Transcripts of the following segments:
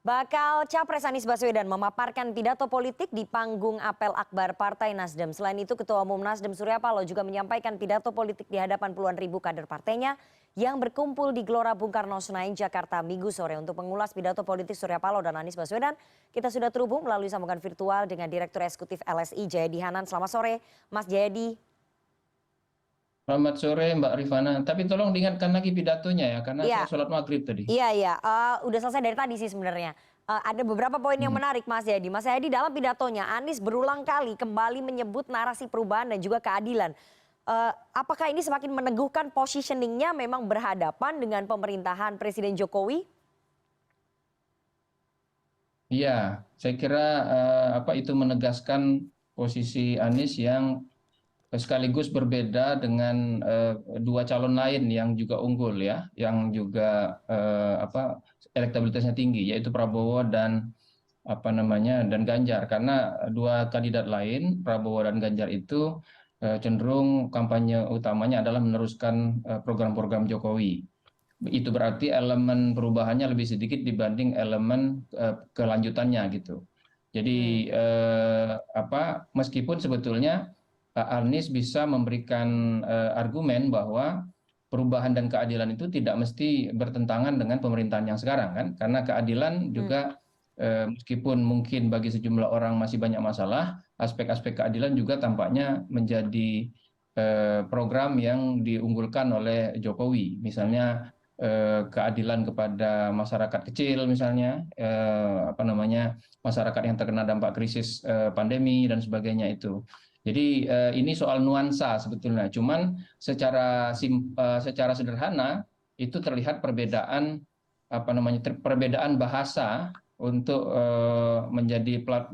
Bakal Capres Anies Baswedan memaparkan pidato politik di panggung apel akbar Partai Nasdem. Selain itu, Ketua Umum Nasdem Surya Paloh juga menyampaikan pidato politik di hadapan puluhan ribu kader partainya yang berkumpul di Gelora Bung Karno Senayan, Jakarta Minggu sore. Untuk mengulas pidato politik Surya Paloh dan Anies Baswedan, kita sudah terhubung melalui sambungan virtual dengan Direktur Eksekutif LSI Jayadi Hanan. Selamat sore, Mas Jayadi. Selamat sore Mbak Rifana, tapi tolong diingatkan lagi pidatonya ya, karena saya Iya, sholat maghrib tadi. iya. Udah selesai dari tadi sih sebenarnya. Ada beberapa poin yang Hmm. menarik Mas Jayadi. Mas Jayadi dalam pidatonya Anies berulang kali kembali menyebut narasi perubahan dan juga keadilan. Apakah ini semakin meneguhkan positioningnya memang berhadapan dengan pemerintahan Presiden Jokowi? Iya, saya kira itu menegaskan posisi Anies yang sekaligus berbeda dengan dua calon lain yang juga unggul ya, yang juga elektabilitasnya tinggi, yaitu Prabowo dan Ganjar. Karena dua kandidat lain, Prabowo dan Ganjar itu cenderung kampanye utamanya adalah meneruskan program-program Jokowi. Itu berarti elemen perubahannya lebih sedikit dibanding elemen kelanjutannya gitu. Jadi meskipun sebetulnya Pak Anies bisa memberikan argumen bahwa perubahan dan keadilan itu tidak mesti bertentangan dengan pemerintahan yang sekarang kan, karena keadilan juga meskipun mungkin bagi sejumlah orang masih banyak masalah, aspek-aspek keadilan juga tampaknya menjadi program yang diunggulkan oleh Jokowi. Misalnya keadilan kepada masyarakat kecil, misalnya masyarakat yang terkena dampak krisis pandemi dan sebagainya itu. Jadi ini soal nuansa sebetulnya. Cuman secara sederhana itu terlihat perbedaan bahasa untuk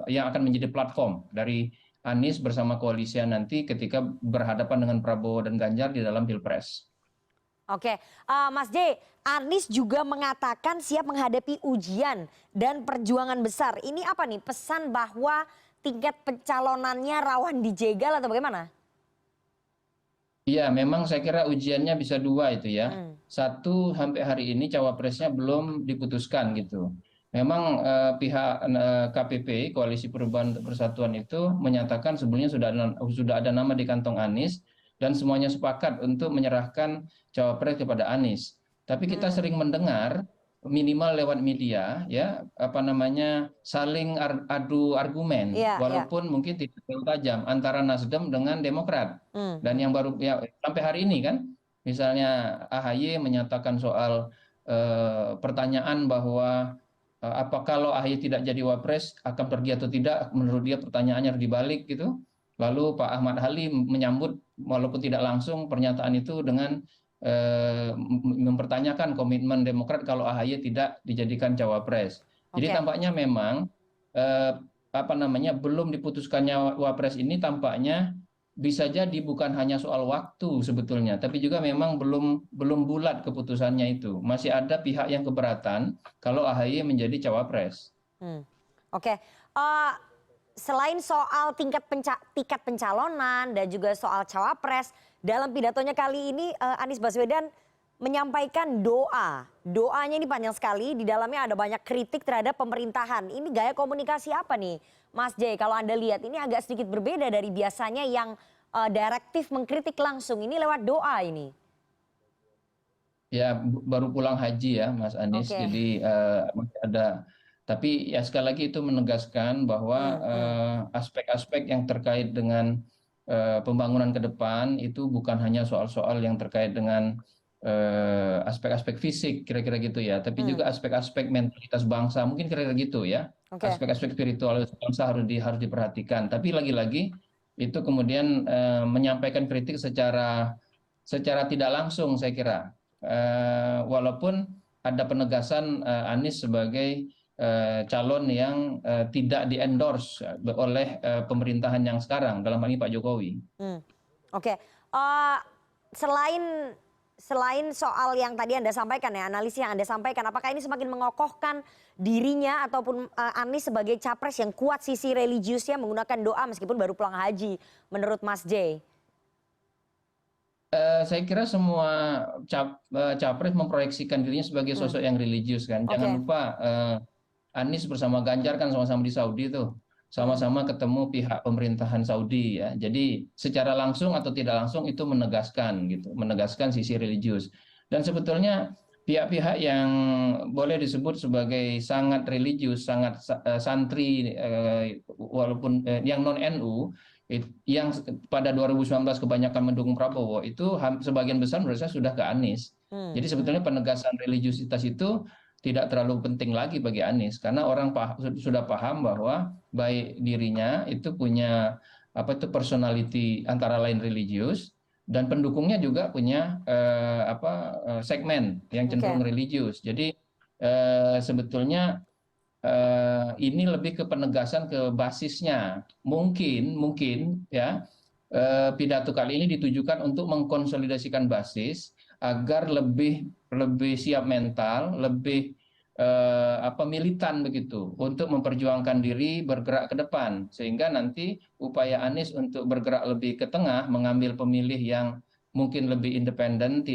yang akan menjadi platform dari Anies bersama koalisinya nanti ketika berhadapan dengan Prabowo dan Ganjar di dalam Pilpres. Oke, Mas J, Anies juga mengatakan siap menghadapi ujian dan perjuangan besar. Ini apa nih, pesan bahwa tingkat pencalonannya rawan dijegal atau bagaimana? Iya, memang saya kira ujiannya bisa dua itu ya. Hmm. Satu, sampai hari ini cawapresnya belum diputuskan gitu. Memang pihak KPP, Koalisi Perubahan untuk Persatuan itu menyatakan sebelumnya sudah ada nama di kantong Anies dan semuanya sepakat untuk menyerahkan cawapres kepada Anies. Tapi kita sering mendengar minimal lewat media ya saling adu argumen Iya, iya. walaupun mungkin tidak terlalu tajam antara Nasdem dengan Demokrat. Dan yang baru ya, sampai hari ini kan, misalnya AHY menyatakan soal pertanyaan bahwa apa kalau AHY tidak jadi wapres akan pergi atau tidak, menurut dia pertanyaannya harus dibalik gitu. Lalu Pak Ahmad Halim menyambut walaupun tidak langsung pernyataan itu dengan mempertanyakan komitmen Demokrat kalau AHY tidak dijadikan cawapres. Jadi Oke. tampaknya memang eh, belum diputuskannya wapres ini tampaknya bisa jadi bukan hanya soal waktu sebetulnya, tapi juga memang belum bulat keputusannya itu. Masih ada pihak yang keberatan kalau AHY menjadi cawapres. Hmm. Oke, selain soal tingkat pencalonan dan juga soal cawapres, dalam pidatonya kali ini Anies Baswedan menyampaikan doa. Doanya ini panjang sekali, di dalamnya ada banyak kritik terhadap pemerintahan. Ini gaya komunikasi apa nih, Mas J? Kalau Anda lihat ini agak sedikit berbeda dari biasanya yang direktif mengkritik langsung. Ini lewat doa ini. Ya baru pulang haji ya Mas Anies, Oke. jadi masih ada. Tapi ya sekali lagi itu menegaskan bahwa aspek-aspek yang terkait dengan pembangunan ke depan itu bukan hanya soal-soal yang terkait dengan aspek-aspek fisik kira-kira gitu ya, tapi Hmm. juga aspek-aspek mentalitas bangsa mungkin kira-kira gitu ya. Oke. Aspek-aspek spiritualitas bangsa harus diperhatikan. Tapi lagi-lagi itu kemudian menyampaikan kritik secara tidak langsung saya kira. Walaupun ada penegasan Anies sebagai calon yang tidak di-endorse oleh pemerintahan yang sekarang, dalam hal ini Pak Jokowi. Oke, selain selain soal yang tadi Anda sampaikan ya, analisis yang Anda sampaikan, apakah ini semakin mengokohkan dirinya ataupun Anies sebagai capres yang kuat sisi religiusnya menggunakan doa meskipun baru pulang haji, menurut Mas J? Saya kira semua capres memproyeksikan dirinya sebagai sosok yang religius kan. Jangan Oke. lupa Anies bersama Ganjar kan sama-sama di Saudi tuh, sama-sama ketemu pihak pemerintahan Saudi ya. Jadi secara langsung atau tidak langsung itu menegaskan gitu, menegaskan sisi religius. Dan sebetulnya pihak-pihak yang boleh disebut sebagai sangat religius, sangat santri, walaupun yang non NU, yang pada 2019 kebanyakan mendukung Prabowo itu sebagian besar menurut saya sudah ke Anies. Jadi sebetulnya penegasan religiusitas itu tidak terlalu penting lagi bagi Anies karena orang sudah paham bahwa baik dirinya itu punya apa itu personality antara lain religius dan pendukungnya juga punya segmen yang cenderung religius. Jadi sebetulnya ini lebih ke penegasan ke basisnya. Mungkin ya pidato kali ini ditujukan untuk mengkonsolidasikan basis agar lebih siap mental, lebih militan begitu untuk memperjuangkan diri bergerak ke depan sehingga nanti upaya Anies untuk bergerak lebih ke tengah mengambil pemilih yang mungkin lebih independen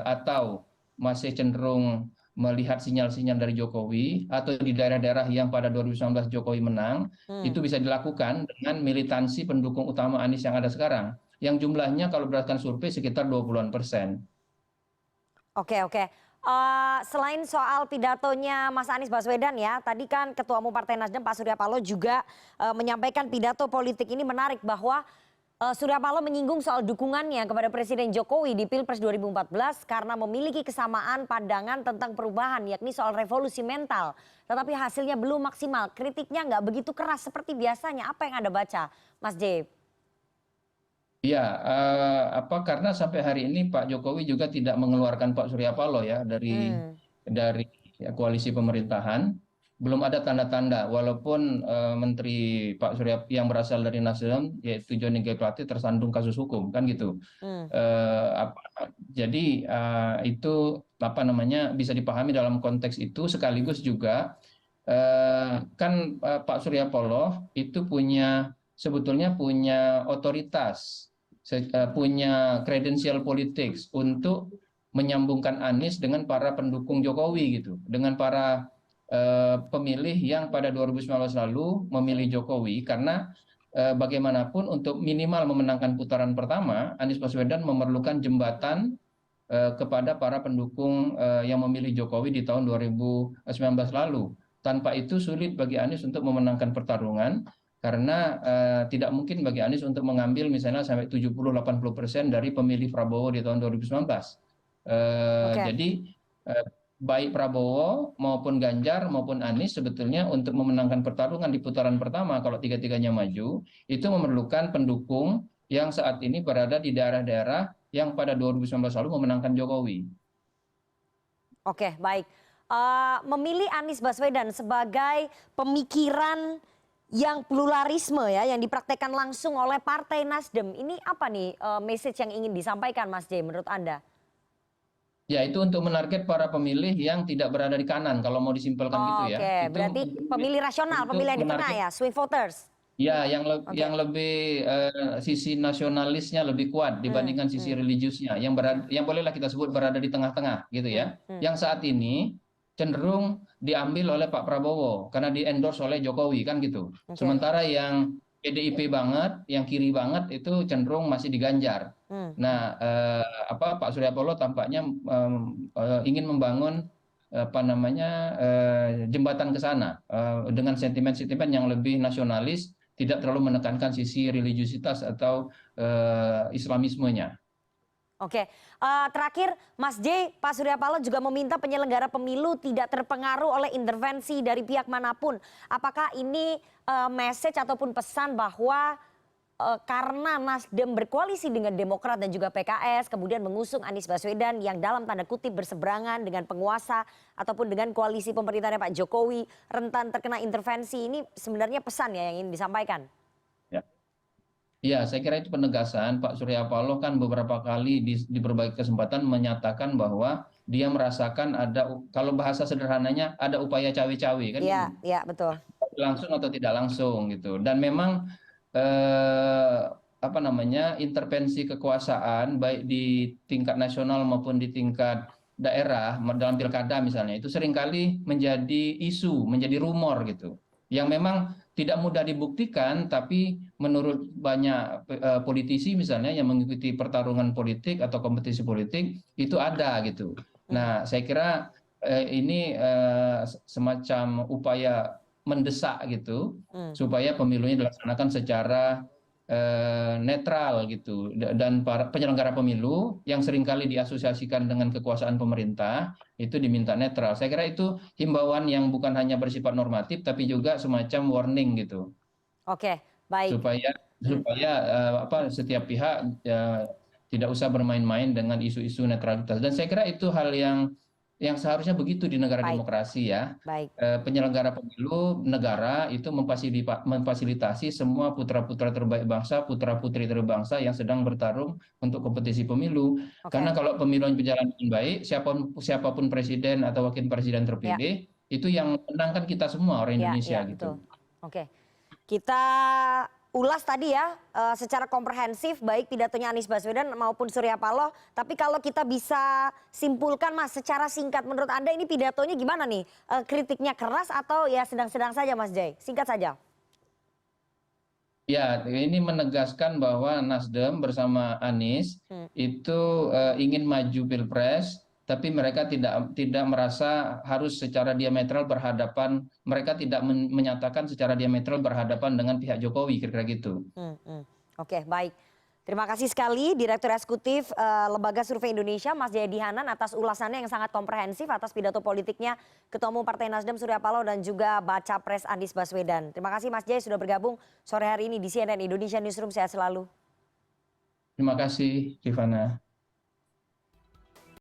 atau masih cenderung melihat sinyal-sinyal dari Jokowi atau di daerah-daerah yang pada 2019 Jokowi menang itu bisa dilakukan dengan militansi pendukung utama Anies yang ada sekarang yang jumlahnya kalau berdasarkan survei sekitar 20%. Oke, oke. Selain soal pidatonya Mas Anies Baswedan ya, tadi kan Ketua Umum Partai Nasdem Pak Surya Paloh juga menyampaikan pidato politik ini menarik bahwa Surya Paloh menyinggung soal dukungannya kepada Presiden Jokowi di Pilpres 2014 karena memiliki kesamaan pandangan tentang perubahan yakni soal revolusi mental. Tetapi hasilnya belum maksimal, kritiknya nggak begitu keras seperti biasanya. Apa yang Anda baca, Mas J? Iya, karena sampai hari ini Pak Jokowi juga tidak mengeluarkan Pak Surya Paloh ya dari koalisi pemerintahan, belum ada tanda-tanda. Walaupun Menteri Pak Surya yang berasal dari Nasdem yaitu Johnny G Plate tersandung kasus hukum kan gitu. Jadi itu apa namanya bisa dipahami dalam konteks itu sekaligus juga kan Pak Surya Paloh itu sebetulnya punya otoritas punya kredensial politik untuk menyambungkan Anies dengan para pendukung Jokowi gitu, dengan para pemilih yang pada 2019 lalu memilih Jokowi karena bagaimanapun untuk minimal memenangkan putaran pertama, Anies Baswedan memerlukan jembatan kepada para pendukung yang memilih Jokowi di tahun 2019 lalu. Tanpa itu sulit bagi Anies untuk memenangkan pertarungan karena tidak mungkin bagi Anies untuk mengambil misalnya sampai 70-80% dari pemilih Prabowo di tahun 2019. Jadi baik Prabowo maupun Ganjar maupun Anies sebetulnya untuk memenangkan pertarungan di putaran pertama kalau tiga-tiganya maju itu memerlukan pendukung yang saat ini berada di daerah-daerah yang pada 2019 lalu memenangkan Jokowi. Oke, baik. Memilih Anies Baswedan sebagai pemikiran yang pluralisme ya, yang dipraktekkan langsung oleh Partai Nasdem. Ini apa nih message yang ingin disampaikan Mas J menurut Anda? Ya itu untuk menarget para pemilih yang tidak berada di kanan kalau mau disimpulkan gitu ya. Oke, berarti pemilih rasional, pemilih yang di tengah ya, swing voters. Ya, yang lebih sisi nasionalisnya lebih kuat dibandingkan sisi religiusnya, yang bolehlah kita sebut berada di tengah-tengah gitu ya. Yang saat ini cenderung diambil oleh Pak Prabowo karena di-endorse oleh Jokowi kan gitu. Sementara yang PDIP banget, yang kiri banget itu cenderung masih di Ganjar. Nah, Pak Surya Paloh tampaknya ingin membangun jembatan ke sana dengan sentimen-sentimen yang lebih nasionalis, tidak terlalu menekankan sisi religiusitas atau Islamismenya. Oke, terakhir Mas J, Pak Surya Paloh juga meminta penyelenggara pemilu tidak terpengaruh oleh intervensi dari pihak manapun. Apakah ini message ataupun pesan bahwa karena Nasdem berkoalisi dengan Demokrat dan juga PKS, kemudian mengusung Anies Baswedan yang dalam tanda kutip berseberangan dengan penguasa ataupun dengan koalisi pemerintahnya Pak Jokowi, rentan terkena intervensi, ini sebenarnya pesan ya yang ingin disampaikan? Ya, saya kira itu penegasan. Pak Surya Paloh kan beberapa kali di berbagai kesempatan menyatakan bahwa dia merasakan ada, kalau bahasa sederhananya, ada upaya cawe-cawe kan? Iya, betul. Langsung atau tidak langsung gitu. Dan memang intervensi kekuasaan baik di tingkat nasional maupun di tingkat daerah dalam pilkada misalnya itu seringkali menjadi isu, menjadi rumor gitu. Yang memang tidak mudah dibuktikan, tapi menurut banyak politisi misalnya yang mengikuti pertarungan politik atau kompetisi politik itu ada gitu. Nah, saya kira ini semacam upaya mendesak gitu supaya pemilunya dilaksanakan secara netral gitu, dan para penyelenggara pemilu yang seringkali diasosiasikan dengan kekuasaan pemerintah itu diminta netral. Saya kira itu himbauan yang bukan hanya bersifat normatif tapi juga semacam warning gitu, Oke, baik. supaya supaya setiap pihak tidak usah bermain-main dengan isu-isu netralitas. Dan saya kira itu hal yang seharusnya begitu di negara Baik, demokrasi ya. baik. Penyelenggara pemilu negara itu memfasilitasi semua putra-putra terbaik bangsa, putra-putri terbaik bangsa yang sedang bertarung untuk kompetisi pemilu. Oke, Karena kalau pemilu berjalan dengan baik, siapapun presiden atau wakil presiden ya, terpilih, itu yang menang kan kita semua orang ya, Indonesia ya, betul. gitu. Oke, kita ulas tadi ya secara komprehensif baik pidatonya Anies Baswedan maupun Surya Paloh. Tapi kalau kita bisa simpulkan Mas secara singkat menurut Anda ini pidatonya gimana nih? Kritiknya keras atau ya sedang-sedang saja Mas Jai? Singkat saja. Ya, ini menegaskan bahwa Nasdem bersama Anies itu ingin maju Pilpres, tapi mereka tidak merasa harus secara diametral berhadapan, mereka tidak menyatakan secara diametral berhadapan dengan pihak Jokowi, kira-kira gitu. Oke, baik. Terima kasih sekali Direktur Eksekutif Lembaga Survei Indonesia Mas Jayadi Hanan atas ulasannya yang sangat komprehensif atas pidato politiknya Ketua Umum Partai Nasdem Surya Paloh dan juga Baca Pres Anies Baswedan. Terima kasih Mas Jay sudah bergabung sore hari ini di CNN Indonesia Newsroom. Sehat selalu. Terima kasih, Rifana.